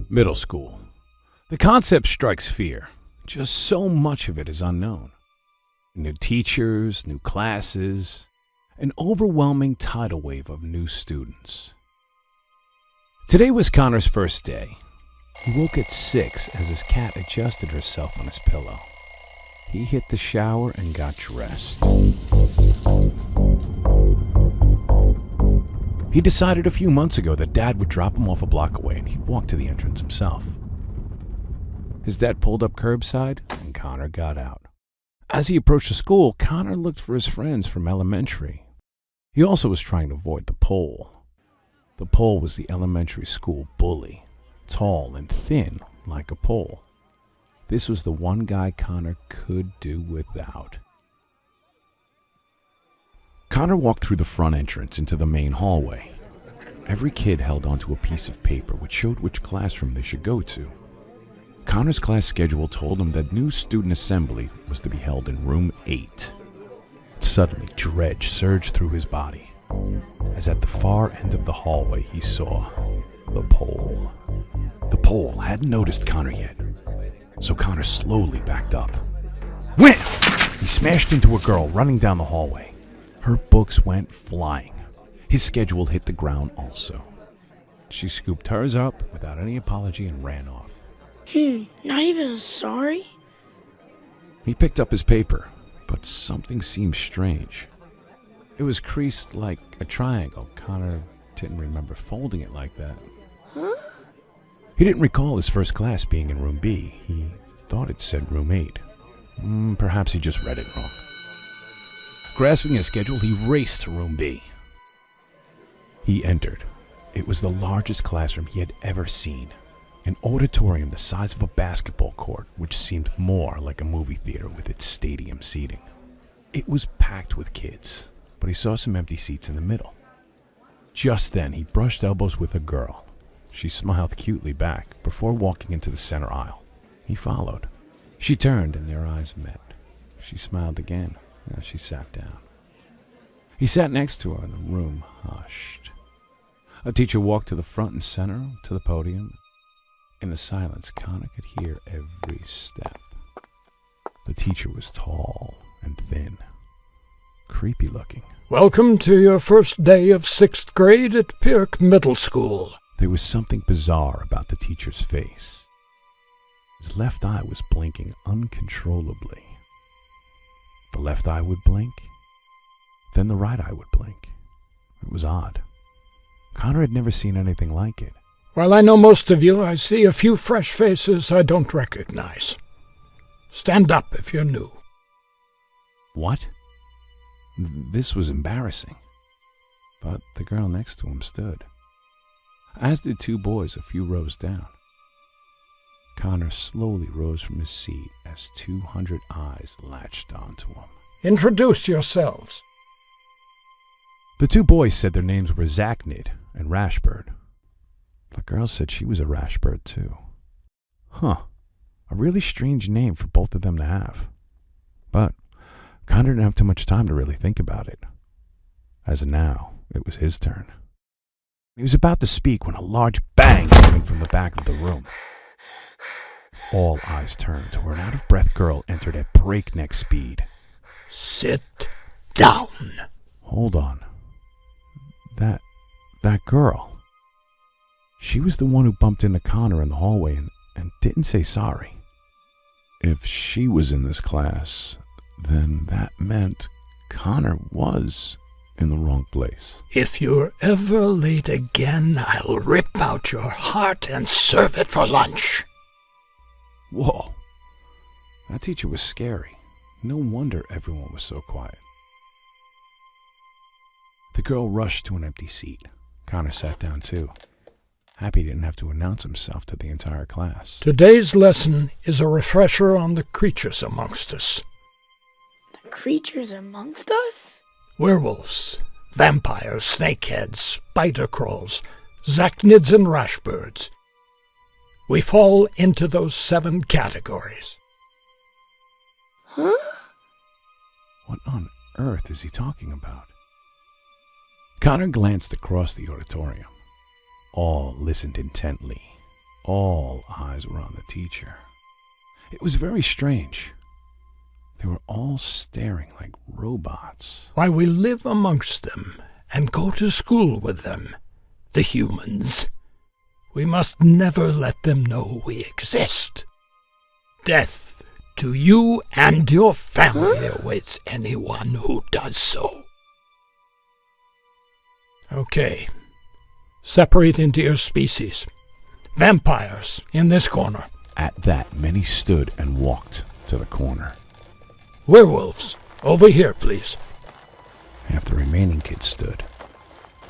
Middle school. The concept strikes fear. Just so much of it is unknown. New teachers, new classes, an overwhelming tidal wave of new students. Today was Connor's first day. He woke at 6 as his cat adjusted herself on his pillow. He hit the shower and got dressed. He decided a few months ago that Dad would drop him off a block away and he'd walk to the entrance himself. His dad pulled up curbside and Connor got out. As he approached the school, Connor looked for his friends from elementary. He also was trying to avoid the pole. The pole was the elementary school bully, tall and thin like a pole. This was the one guy Connor could do without. Connor walked through the front entrance into the main hallway. Every kid held onto a piece of paper which showed which classroom they should go to. Connor's class schedule told him that new student assembly was to be held in room 8. Suddenly, dread surged through his body, as at the far end of the hallway he saw the pole. The pole hadn't noticed Connor yet, so Connor slowly backed up. Wham! He smashed into a girl running down the hallway. Her books went flying. His schedule hit the ground also. She scooped hers up without any apology and ran off. Not even a sorry? He picked up his paper, but something seemed strange. It was creased like a triangle. Connor didn't remember folding it like that. Huh? He didn't recall his first class being in room B. He thought it said room 8. Perhaps he just read it wrong. Grasping his schedule, he raced to room B. He entered. It was the largest classroom he had ever seen. An auditorium the size of a basketball court, which seemed more like a movie theater with its stadium seating. It was packed with kids, but he saw some empty seats in the middle. Just then, he brushed elbows with a girl. She smiled cutely back before walking into the center aisle. He followed. She turned and their eyes met. She smiled again as she sat down. He sat next to her and the room hushed. A teacher walked to the front and center to the podium. In the silence, Connor could hear every step. The teacher was tall and thin, creepy looking. Welcome to your first day of 6th grade at Peerc Middle School. There was something bizarre about the teacher's face. His left eye was blinking uncontrollably. The left eye would blink, then the right eye would blink. It was odd. Connor had never seen anything like it. While I know most of you, I see a few fresh faces I don't recognize. Stand up if you're new. What? This was embarrassing. But the girl next to him stood, as did 2 boys a few rows down. Connor slowly rose from his seat as 200 eyes latched onto him. Introduce yourselves. The 2 boys said their names were Zachnid and Rashbird. The girl said she was a Rashbird too. A really strange name for both of them to have. But Connor didn't have too much time to really think about it. As of now, it was his turn. He was about to speak when a large bang came from the back of the room. All eyes turned to where an out-of-breath girl entered at breakneck speed. Sit down. Hold on. That girl. She was the one who bumped into Connor in the hallway and didn't say sorry. If she was in this class, then that meant Connor was in the wrong place. If you're ever late again, I'll rip out your heart and serve it for lunch. Whoa. That teacher was scary. No wonder everyone was so quiet. The girl rushed to an empty seat. Connor sat down too. Happy he didn't have to announce himself to the entire class. Today's lesson is a refresher on the creatures amongst us. The creatures amongst us? Werewolves, vampires, snakeheads, spider crawls, zacnids and rashbirds. We fall into those 7 categories. Huh? What on earth is he talking about? Connor glanced across the auditorium. All listened intently. all eyes were on the teacher. It was very strange. They were all staring like robots. Why, we live amongst them and go to school with them, the humans. We must never let them know we exist. Death to you and your family awaits anyone who does so. Okay. Separate into your species. Vampires, in this corner. At that, many stood and walked to the corner. Werewolves, over here, please. Half the remaining kids stood.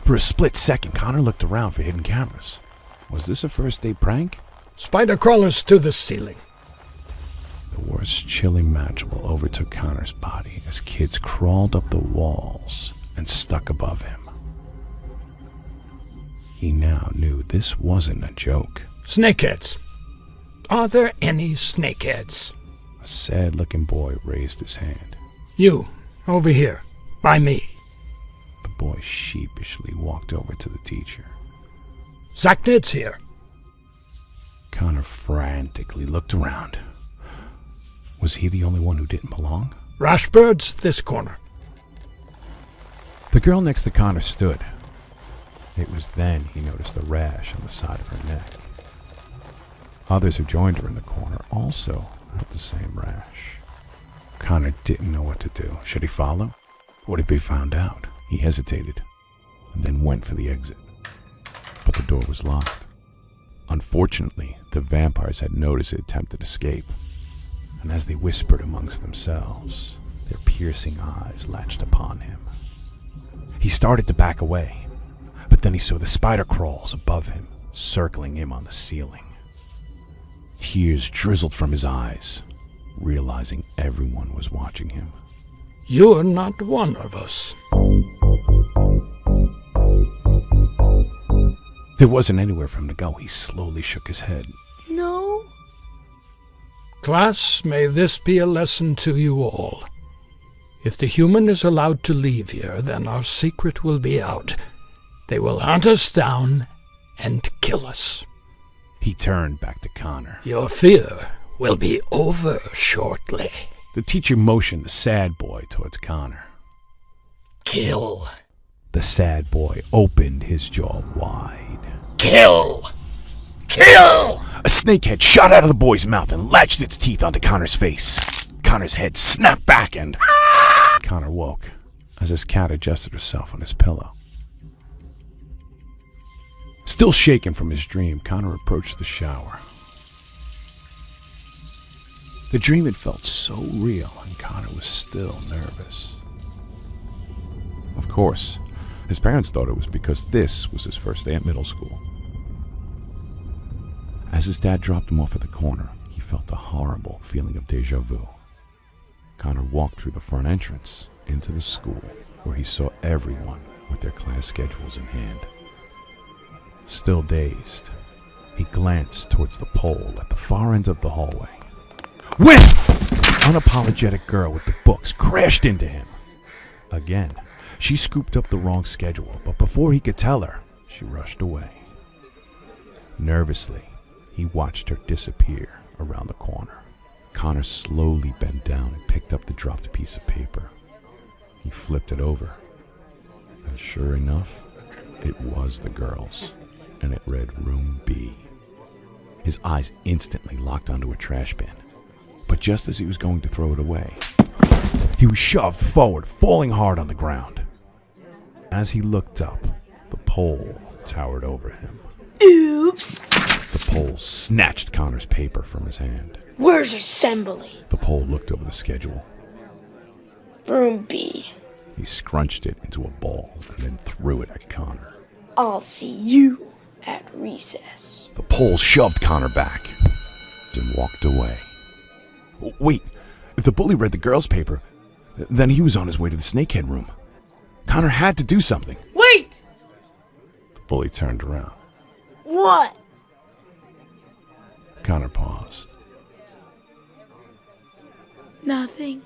For a split second, Connor looked around for hidden cameras. Was this a first-day prank? Spider crawlers to the ceiling. The worst chilling imaginable overtook Connor's body as kids crawled up the walls and stuck above him. He now knew this wasn't a joke. Snakeheads. Are there any snakeheads? A sad-looking boy raised his hand. You, over here, by me. The boy sheepishly walked over to the teacher. Zachnid's here. Connor frantically looked around. Was he the only one who didn't belong? Rashbird's this corner. The girl next to Connor stood. It was then he noticed a rash on the side of her neck. Others who joined her in the corner also had the same rash. Connor didn't know what to do. Should he follow? Would he be found out? He hesitated, and then went for the exit. But the door was locked. Unfortunately, the vampires had noticed his attempted escape, and as they whispered amongst themselves, their piercing eyes latched upon him. He started to back away, but then he saw the spider crawls above him, circling him on the ceiling. Tears drizzled from his eyes, realizing everyone was watching him. You're not one of us. There wasn't anywhere for him to go. He slowly shook his head. No? Class, may this be a lesson to you all. If the human is allowed to leave here, then our secret will be out. They will hunt us down and kill us. He turned back to Connor. Your fear will be over shortly. The teacher motioned the sad boy towards Connor. Kill. The sad boy opened his jaw wide. Kill! Kill! A snakehead shot out of the boy's mouth and latched its teeth onto Connor's face. Connor's head snapped back and... Connor woke as his cat adjusted herself on his pillow. Still shaken from his dream, Connor approached the shower. The dream had felt so real, and Connor was still nervous. Of course, his parents thought it was because this was his first day at middle school. As his dad dropped him off at the corner, he felt a horrible feeling of deja vu. Connor walked through the front entrance into the school, where he saw everyone with their class schedules in hand. Still dazed, he glanced towards the pole at the far end of the hallway. When an unapologetic girl with the books crashed into him. Again, she scooped up the wrong schedule, but before he could tell her, she rushed away. Nervously, he watched her disappear around the corner. Connor slowly bent down and picked up the dropped piece of paper. He flipped it over, and sure enough, it was the girl's, and it read Room B. His eyes instantly locked onto a trash bin, but just as he was going to throw it away, he was shoved forward, falling hard on the ground. As he looked up, the pole towered over him. Oops. The pole snatched Connor's paper from his hand. Where's assembly? The pole looked over the schedule. Room B. He scrunched it into a ball and then threw it at Connor. I'll see you at recess. The pole shoved Connor back and walked away. Wait, if the bully read the girl's paper, then he was on his way to the snakehead room. Connor had to do something. Wait! The bully turned around. What? Connor paused. Nothing.